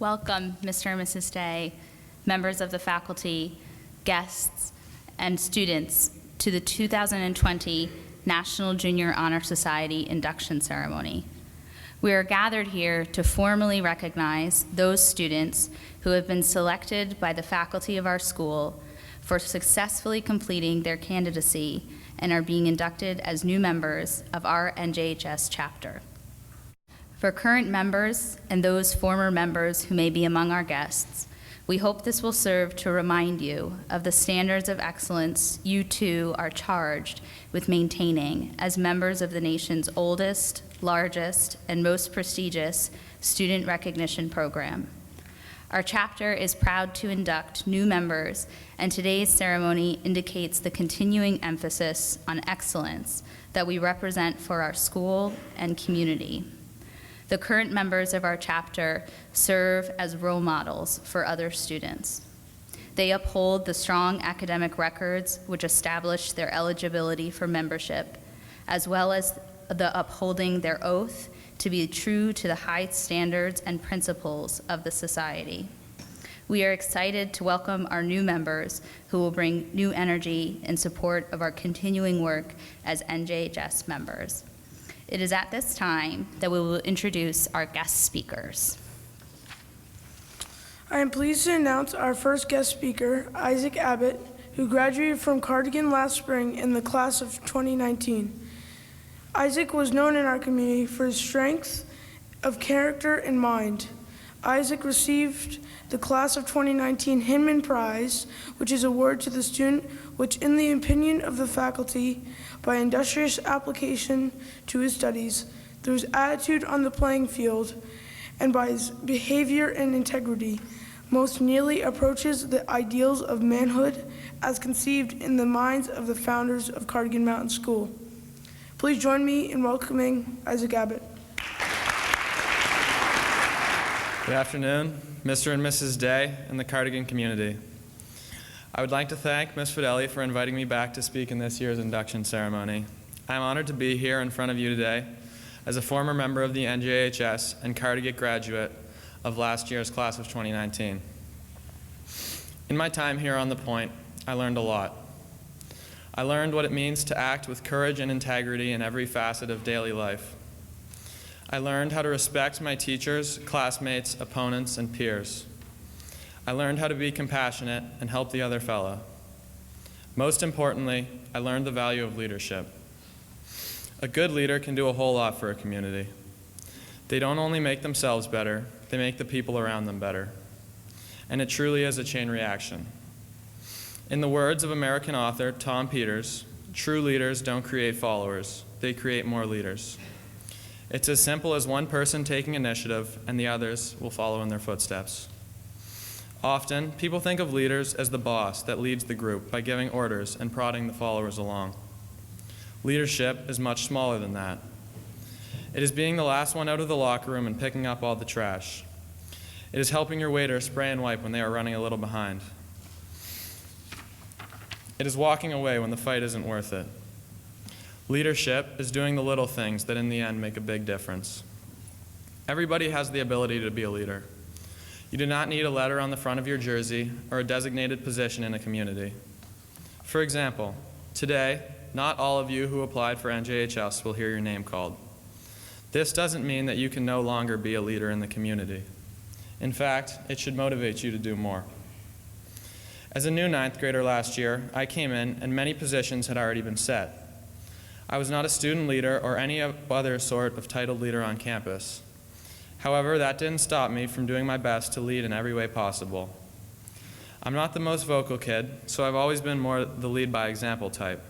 Welcome, Mr. and Mrs. Day, members of the faculty, guests, and students to the 2020 National Junior Honor Society Induction Ceremony. We are gathered here to formally recognize those students who have been selected by the faculty of our school for successfully completing their candidacy and are being inducted as new members of our NJHS chapter. For current members and those former members who may be among our guests, we hope this will serve to remind you of the standards of excellence you too are charged with maintaining as members of the nation's oldest, largest, and most prestigious student recognition program. Our chapter is proud to induct new members, and today's ceremony indicates the continuing emphasis on excellence that we represent for our school and community. The current members of our chapter serve as role models for other students. They uphold the strong academic records which establish their eligibility for membership, as well as the upholding their oath to be true to the high standards and principles of the society. We are excited to welcome our new members who will bring new energy in support of our continuing work as NJHS members. It is at this time that we will introduce our guest speakers. I am pleased to announce our first guest speaker, Isaac Abbott, who graduated from Cardigan last spring in the class of 2019. Isaac was known in our community for his strength of character and mind. Isaac received the class of 2019 Hinman Prize, which is awarded to the student which, in the opinion of the faculty, by industrious application to his studies, through his attitude on the playing field, and by his behavior and integrity, most nearly approaches the ideals of manhood as conceived in the minds of the founders of Cardigan Mountain School. Please join me in welcoming Isaac Abbott. Good afternoon, Mr. and Mrs. Day and the Cardigan community. I would like to thank Ms. Fideli for inviting me back to speak in this year's induction ceremony. I am honored to be here in front of you today as a former member of the NJHS and Cardigan graduate of last year's class of 2019. In my time here on the Point, I learned a lot. I learned what it means to act with courage and integrity in every facet of daily life. I learned how to respect my teachers, classmates, opponents, and peers. I learned how to be compassionate and help the other fellow. Most importantly, I learned the value of leadership. A good leader can do a whole lot for a community. They don't only make themselves better, they make the people around them better. And it truly is a chain reaction. In the words of American author Tom Peters, true leaders don't create followers, they create more leaders. It's as simple as one person taking initiative and the others will follow in their footsteps. Often, people think of leaders as the boss that leads the group by giving orders and prodding the followers along. Leadership is much smaller than that. It is being the last one out of the locker room and picking up all the trash. It is helping your waiter spray and wipe when they are running a little behind. It is walking away when the fight isn't worth it. Leadership is doing the little things that in the end make a big difference. Everybody has the ability to be a leader. You do not need a letter on the front of your jersey or a designated position in a community. For example, today, not all of you who applied for NJHS will hear your name called. This doesn't mean that you can no longer be a leader in the community. In fact, it should motivate you to do more. As a new 9th grader last year, I came in and many positions had already been set. I was not a student leader or any other sort of titled leader on campus. However, that didn't stop me from doing my best to lead in every way possible. I'm not the most vocal kid, so I've always been more the lead by example type.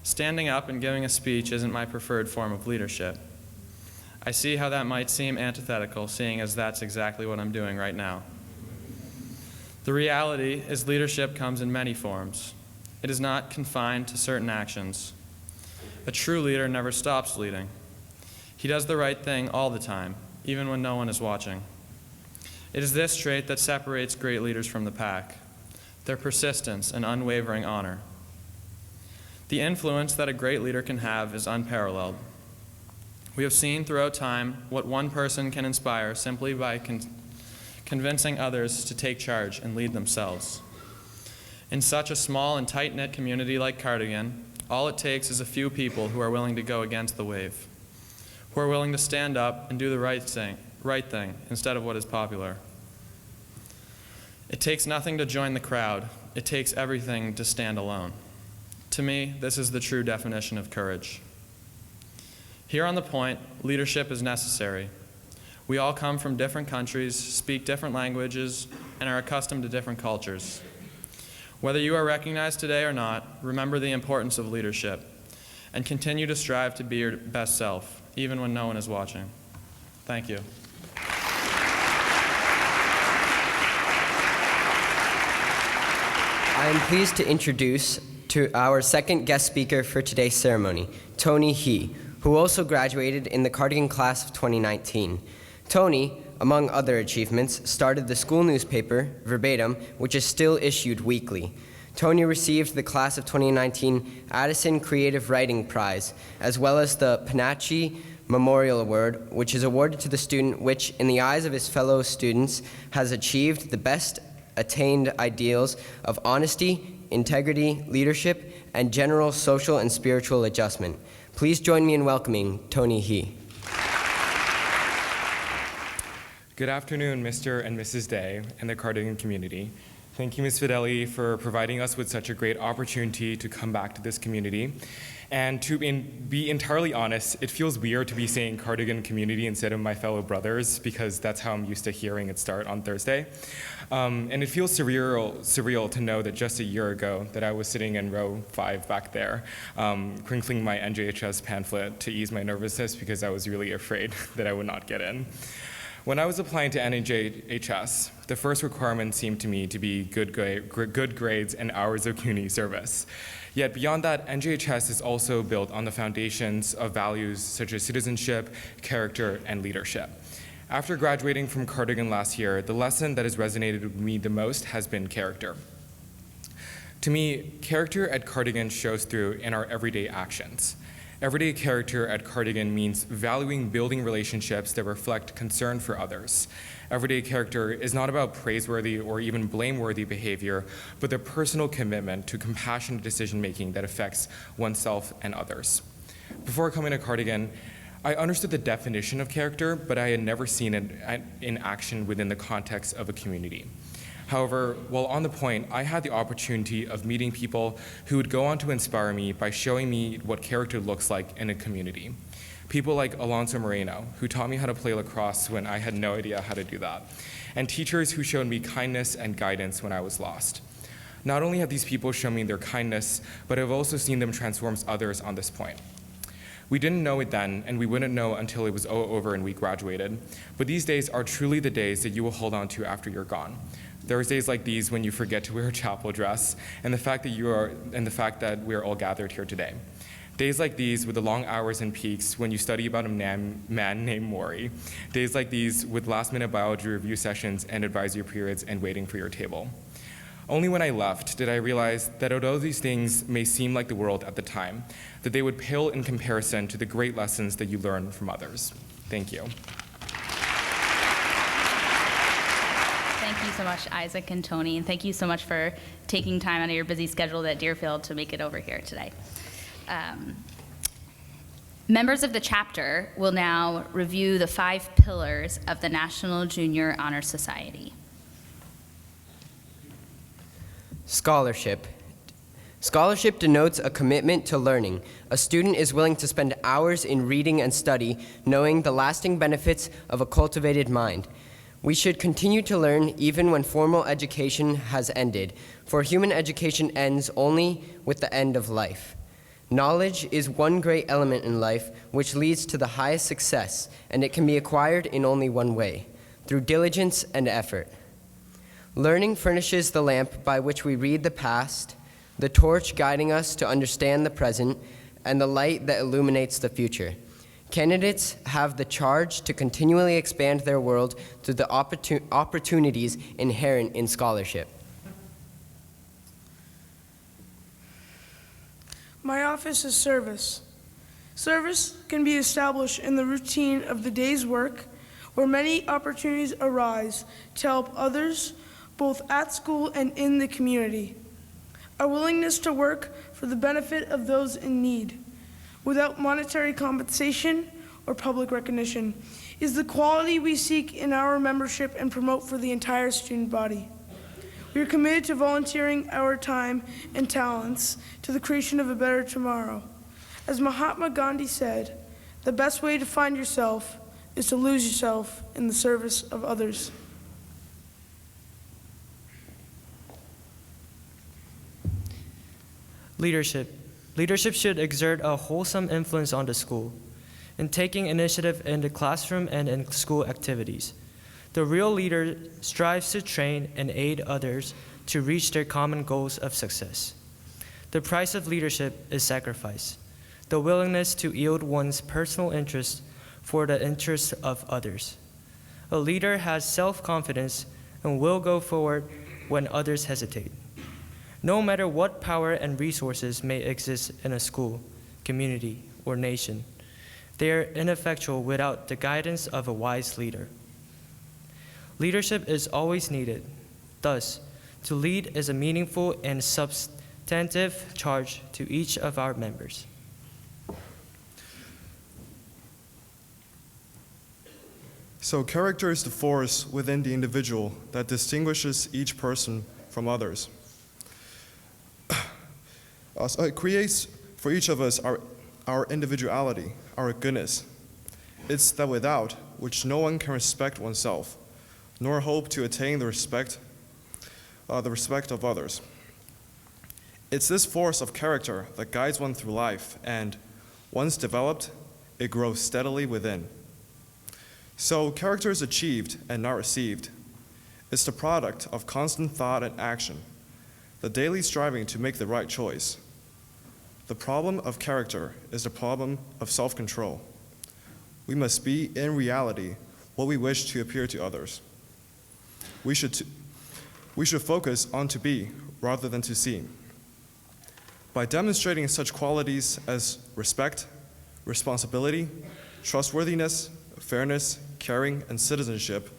Standing up and giving a speech isn't my preferred form of leadership. I see how that might seem antithetical, seeing as that's exactly what I'm doing right now. The reality is leadership comes in many forms. It is not confined to certain actions. A true leader never stops leading. He does the right thing all the time, even when no one is watching. It is this trait that separates great leaders from the pack, their persistence and unwavering honor. The influence that a great leader can have is unparalleled. We have seen throughout time what one person can inspire simply by convincing others to take charge and lead themselves. In such a small and tight-knit community like Cardigan, all it takes is a few people who are willing to go against the wave, who are willing to stand up and do the right thing instead of what is popular. It takes nothing to join the crowd. It takes everything to stand alone. To me, this is the true definition of courage. Here on the Point, leadership is necessary. We all come from different countries, speak different languages, and are accustomed to different cultures. Whether you are recognized today or not, remember the importance of leadership and continue to strive to be your best self, even when no one is watching. Thank you. I am pleased to introduce to our second guest speaker for today's ceremony, Tony He, who also graduated in the Cardigan class of 2019. Tony, among other achievements, started the school newspaper, Verbatim, which is still issued weekly. Tony received the class of 2019 Addison Creative Writing Prize, as well as the Panacci Memorial Award, which is awarded to the student which, in the eyes of his fellow students, has achieved the best attained ideals of honesty, integrity, leadership, and general social and spiritual adjustment. Please join me in welcoming Tony He. Good afternoon, Mr. and Mrs. Day and the Cardigan community. Thank you, Ms. Fideli, for providing us with such a great opportunity to come back to this community. And to be entirely honest, it feels weird to be saying Cardigan community instead of my fellow brothers, because that's how I'm used to hearing it start on Thursday. And it feels surreal to know that just a year ago that I was sitting in row 5 back there, crinkling my NJHS pamphlet to ease my nervousness because I was really afraid that I would not get in. When I was applying to NJHS, the first requirement seemed to me to be good grades and hours of community service. Yet beyond that, NJHS is also built on the foundations of values such as citizenship, character, and leadership. After graduating from Cardigan last year, the lesson that has resonated with me the most has been character. To me, character at Cardigan shows through in our everyday actions. Everyday character at Cardigan means valuing building relationships that reflect concern for others. Everyday character is not about praiseworthy or even blameworthy behavior, but the personal commitment to compassionate decision-making that affects oneself and others. Before coming to Cardigan, I understood the definition of character, but I had never seen it in action within the context of a community. However, while on the Point, I had the opportunity of meeting people who would go on to inspire me by showing me what character looks like in a community. People like Alonso Moreno, who taught me how to play lacrosse when I had no idea how to do that, and teachers who showed me kindness and guidance when I was lost. Not only have these people shown me their kindness, but I've also seen them transform others on this Point. We didn't know it then, and we wouldn't know until it was over and we graduated, but these days are truly the days that you will hold on to after you're gone. There are days like these when you forget to wear a chapel dress, and the fact that we are all gathered here today. Days like these with the long hours and peaks when you study about a man named Maury. Days like these with last-minute biology review sessions and advisory periods and waiting for your table. Only when I left did I realize that although these things may seem like the world at the time, that they would pale in comparison to the great lessons that you learn from others. Thank you. Thank you so much, Isaac and Tony, and thank you so much for taking time out of your busy schedule at Deerfield to make it over here today. Members of the chapter will now review the 5 pillars of the National Junior Honor Society. Scholarship. Scholarship denotes a commitment to learning. A student is willing to spend hours in reading and study, knowing the lasting benefits of a cultivated mind. We should continue to learn even when formal education has ended, for human education ends only with the end of life. Knowledge is one great element in life which leads to the highest success, and it can be acquired in only one way, through diligence and effort. Learning furnishes the lamp by which we read the past, the torch guiding us to understand the present, and the light that illuminates the future. Candidates have the charge to continually expand their world through the opportunities inherent in scholarship. My office is service. Service can be established in the routine of the day's work where many opportunities arise to help others, both at school and in the community. Our willingness to work for the benefit of those in need, without monetary compensation or public recognition, is the quality we seek in our membership and promote for the entire student body. We are committed to volunteering our time and talents to the creation of a better tomorrow. As Mahatma Gandhi said, the best way to find yourself is to lose yourself in the service of others. Leadership. Leadership should exert a wholesome influence on the school, in taking initiative in the classroom and in school activities. The real leader strives to train and aid others to reach their common goals of success. The price of leadership is sacrifice, the willingness to yield one's personal interest for the interests of others. A leader has self-confidence and will go forward when others hesitate. No matter what power and resources may exist in a school, community, or nation, they are ineffectual without the guidance of a wise leader. Leadership is always needed. Thus, to lead is a meaningful and substantive charge to each of our members. So character is the force within the individual that distinguishes each person from others. So it creates for each of us our individuality, our goodness. It's that without which no one can respect oneself, nor hope to attain the respect of others. It's this force of character that guides one through life, and once developed, it grows steadily within. So character is achieved and not received. It's the product of constant thought and action, the daily striving to make the right choice. The problem of character is the problem of self-control. We must be, in reality, what we wish to appear to others. We should focus on to be rather than to seem. By demonstrating such qualities as respect, responsibility, trustworthiness, fairness, caring, and citizenship,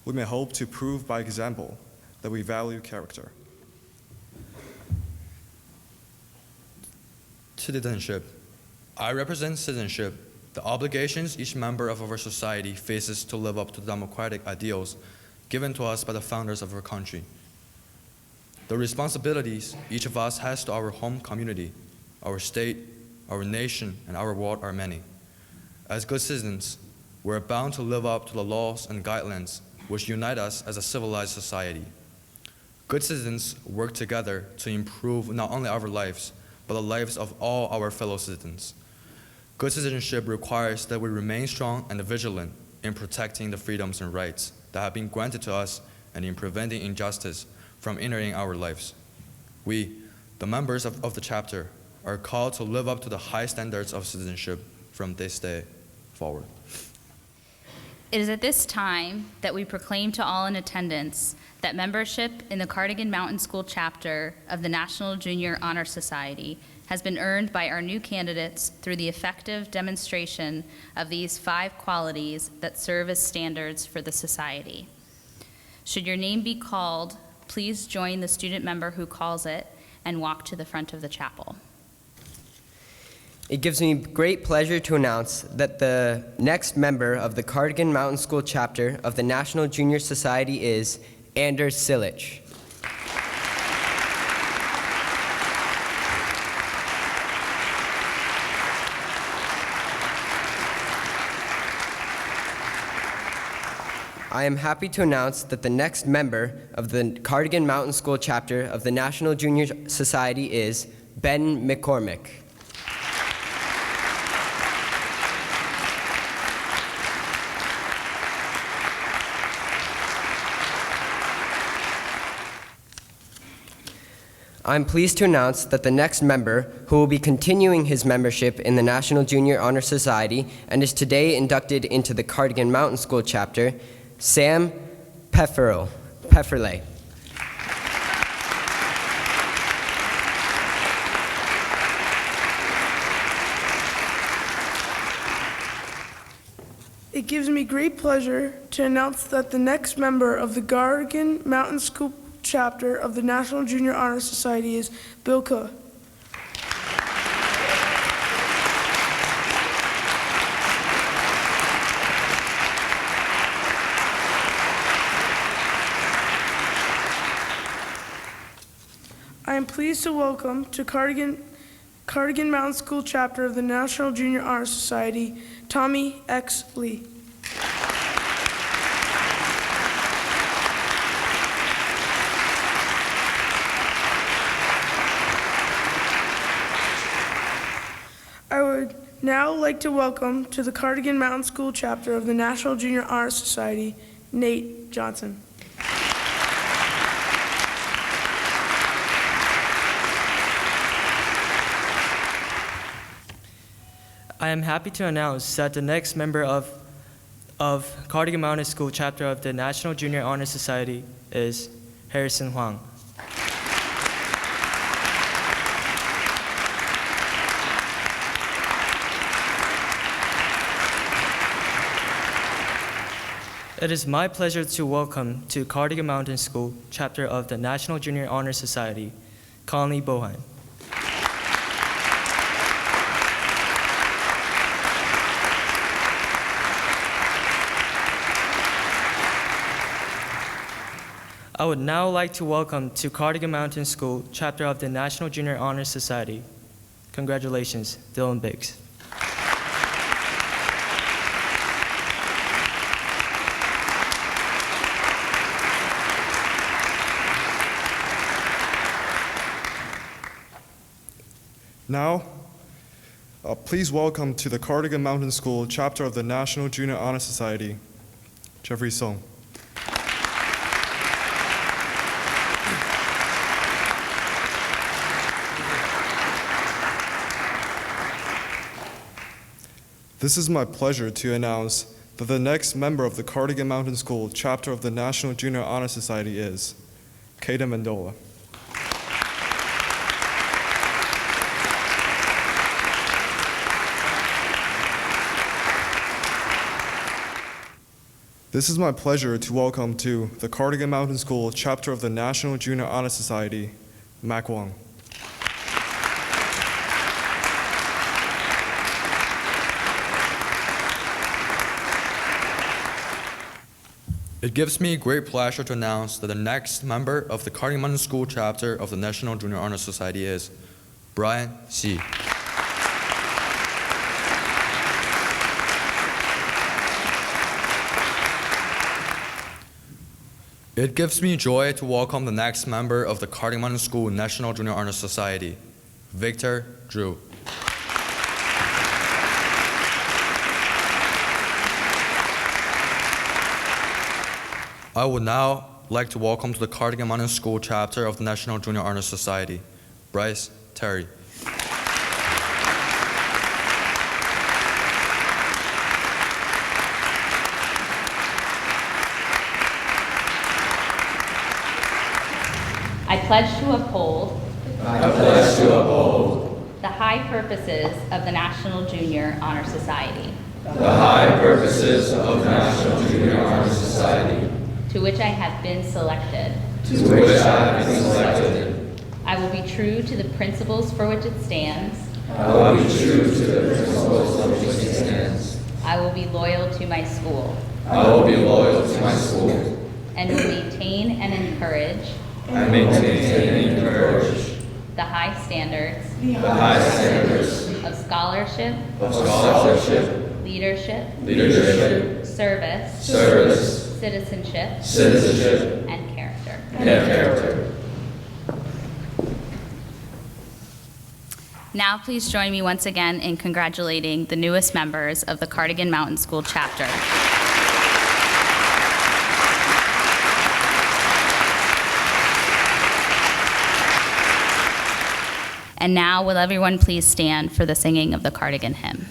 we may hope to prove by example that we value character. Citizenship. I represent citizenship, the obligations each member of our society faces to live up to the democratic ideals given to us by the founders of our country. The responsibilities each of us has to our home community, our state, our nation, and our world are many. As good citizens, we're bound to live up to the laws and guidelines which unite us as a civilized society. Good citizens work together to improve not only our lives, but the lives of all our fellow citizens. Good citizenship requires that we remain strong and vigilant in protecting the freedoms and rights that have been granted to us and in preventing injustice from entering our lives. We, the members of the chapter, are called to live up to the high standards of citizenship from this day forward. It is at this time that we proclaim to all in attendance that membership in the Cardigan Mountain School chapter of the National Junior Honor Society has been earned by our new candidates through the effective demonstration of these 5 qualities that serve as standards for the society. Should your name be called, please join the student member who calls it and walk to the front of the chapel. It gives me great pleasure to announce that the next member of the Cardigan Mountain School chapter of the National Junior Society is Anders Silich. I am happy to announce that the next member of the Cardigan Mountain School chapter of the National Junior Society is Ben McCormick. I'm pleased to announce that the next member, who will be continuing his membership in the National Junior Honor Society and is today inducted into the Cardigan Mountain School chapter, Sam Pefferle. It gives me great pleasure to announce that the next member of the Cardigan Mountain School chapter of the National Junior Honor Society is Bill Kuh. I am pleased to welcome to Cardigan Mountain School chapter of the National Junior Honor Society, Tommy X. Lee. I would now like to welcome to the Cardigan Mountain School chapter of the National Junior Honor Society, Nate Johnson. I am happy to announce that the next member of Cardigan Mountain School chapter of the National Junior Honor Society is Harrison Huang. It is my pleasure to welcome to Cardigan Mountain School chapter of the National Junior Honor Society, Conley Bohan. I would now like to welcome to Cardigan Mountain School chapter of the National Junior Honor Society. Congratulations, Dylan Biggs. Now, please welcome to the Cardigan Mountain School chapter of the National Junior Honor Society, Jeffrey Song. This is my pleasure to announce that the next member of the Cardigan Mountain School chapter of the National Junior Honor Society is Kata Mendola. This is my pleasure to welcome to the Cardigan Mountain School chapter of the National Junior Honor Society, Mac Wong. It gives me great pleasure to announce that the next member of the Cardigan Mountain School chapter of the National Junior Honor Society is Brian Xi. It gives me joy to welcome the next member of the Cardigan Mountain School National Junior Honor Society, Victor Drew. I would now like to welcome to the Cardigan Mountain School chapter of the National Junior Honor Society, Bryce Terry. I pledge to uphold the high purposes of the National Junior Honor Society, to which I have been selected. I will be true to the principles for which it stands. I will be loyal to my school. And will maintain and encourage the high standards of scholarship, leadership, service, citizenship, and character. Now please join me once again in congratulating the newest members of the Cardigan Mountain School chapter. And now will everyone please stand for the singing of the Cardigan hymn.